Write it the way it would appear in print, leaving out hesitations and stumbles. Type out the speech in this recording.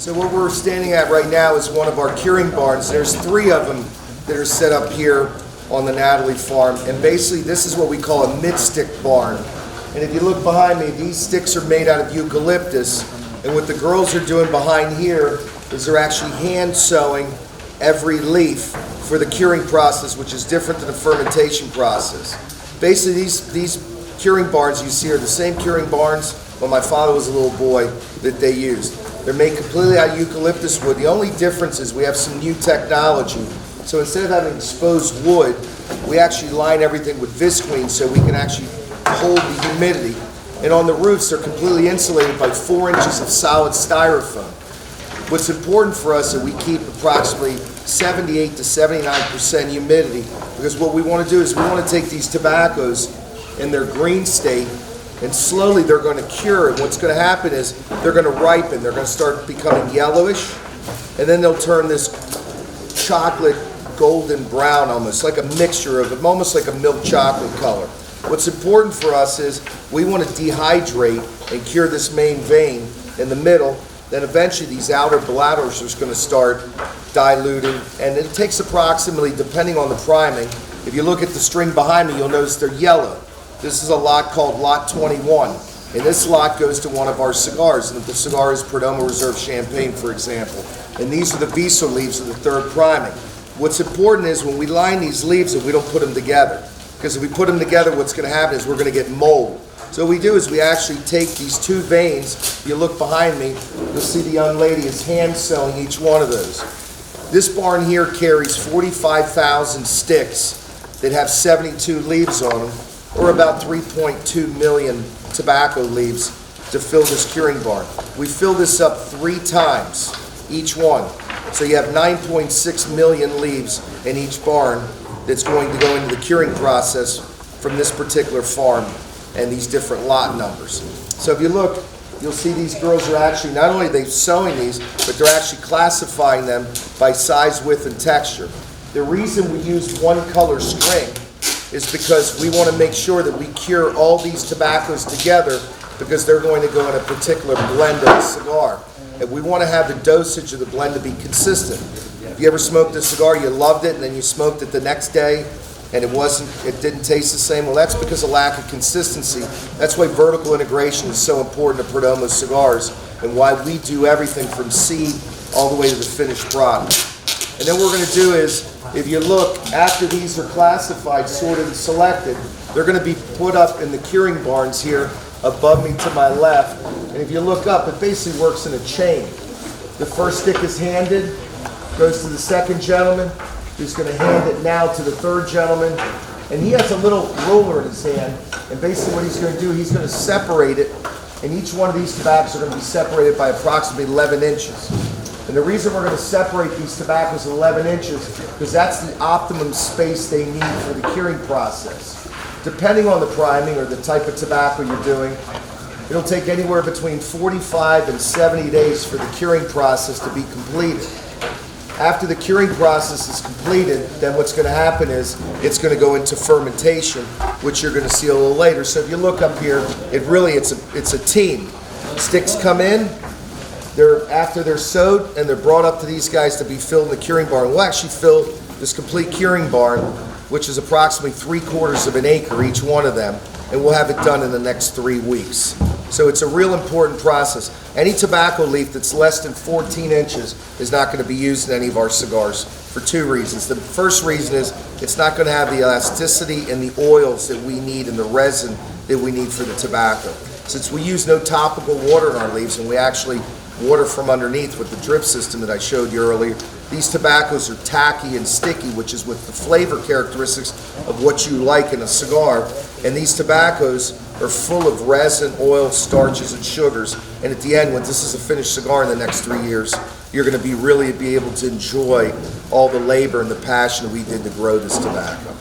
So what we're standing at right now is one of our curing barns. There's 3 of them that are set up here on the Natalie farm. And basically this is what we call a mid-stick barn. And if you look behind me, these sticks are made out of eucalyptus. And what the girls are doing behind here is they're actually hand sewing every leaf for the curing process, which is different than the fermentation process. Basically these curing barns you see are the same curing barns when my father was a little boy that they used. They're made completely out of eucalyptus wood. The only difference is we have some new technology. So instead of having exposed wood, we actually line everything with visqueen so we can actually hold the humidity. And on the roofs, they're completely insulated by 4 inches of solid styrofoam. What's important for us is that we keep approximately 78 to 79% humidity, because what we want to do is we want to take these tobaccos in their green state, and slowly they're going to cure. And what's going to happen is they're going to ripen. They're going to start becoming yellowish, and then they'll turn this chocolate golden brown, almost like a mixture of them, almost like a milk chocolate color. What's important for us is we want to dehydrate and cure this main vein in the middle. Then eventually these outer bladders are going to start diluting, and it takes approximately, depending on the priming, if you look at the string behind me, you'll notice they're yellow. This is a lot called Lot 21, and this lot goes to one of our cigars, and the cigar is Perdomo Reserve Champagne, for example. And these are the Viso leaves of the 3rd priming. What's important is when we line these leaves that we don't put them together, because if we put them together, what's going to happen is we're going to get mold. So what we do is we actually take these 2 veins. If you look behind me, you'll see the young lady is hand sewing each one of those. This barn here carries 45,000 sticks that have 72 leaves on them, or about 3.2 million tobacco leaves to fill this curing barn. We fill this up 3 times, each one. So you have 9.6 million leaves in each barn that's going to go into the curing process from this particular farm and these different lot numbers. So if you look, you'll see these girls are actually, not only are they sewing these, but they're actually classifying them by size, width, and texture. The reason we use one color string is because we want to make sure that we cure all these tobaccos together, because they're going to go in a particular blend of the cigar. And we want to have the dosage of the blend to be consistent. If you ever smoked a cigar, you loved it, and then you smoked it the next day, and it didn't taste the same, well, that's because of lack of consistency. That's why vertical integration is so important to Perdomo cigars, and why we do everything from seed all the way to the finished product. And then what we're going to do is, if you look, after these are classified, sorted, and selected, they're going to be put up in the curing barns here above me to my left. And if you look up, it basically works in a chain. The first stick is handed, goes to the 2nd gentleman, who's going to hand it now to the 3rd gentleman. And he has a little roller in his hand, and basically what he's going to do, he's going to separate it, and each one of these tobaccos are going to be separated by approximately 11 inches. And the reason we're going to separate these tobaccos at 11 inches, because that's the optimum space they need for the curing process. Depending on the priming or the type of tobacco you're doing, it'll take anywhere between 45 and 70 days for the curing process to be completed. After the curing process is completed, then what's going to happen is it's going to go into fermentation, which you're going to see a little later. So if you look up here, it's a team. Sticks come in, after they're sewed, and they're brought up to these guys to be filled in the curing barn. We'll actually fill this complete curing barn, which is approximately 3/4 of an acre, each one of them, and we'll have it done in the next 3 weeks. So it's a real important process. Any tobacco leaf that's less than 14 inches is not going to be used in any of our cigars for 2 reasons. The first reason is it's not going to have the elasticity and the oils that we need and the resin that we need for the tobacco. Since we use no topical water in our leaves, and we actually water from underneath with the drip system that I showed you earlier, these tobaccos are tacky and sticky, which is with the flavor characteristics of what you like in a cigar. And these tobaccos are full of resin, oil, starches, and sugars. And at the end, when this is a finished cigar in the next 3 years, you're going to really be able to enjoy all the labor and the passion we did to grow this tobacco.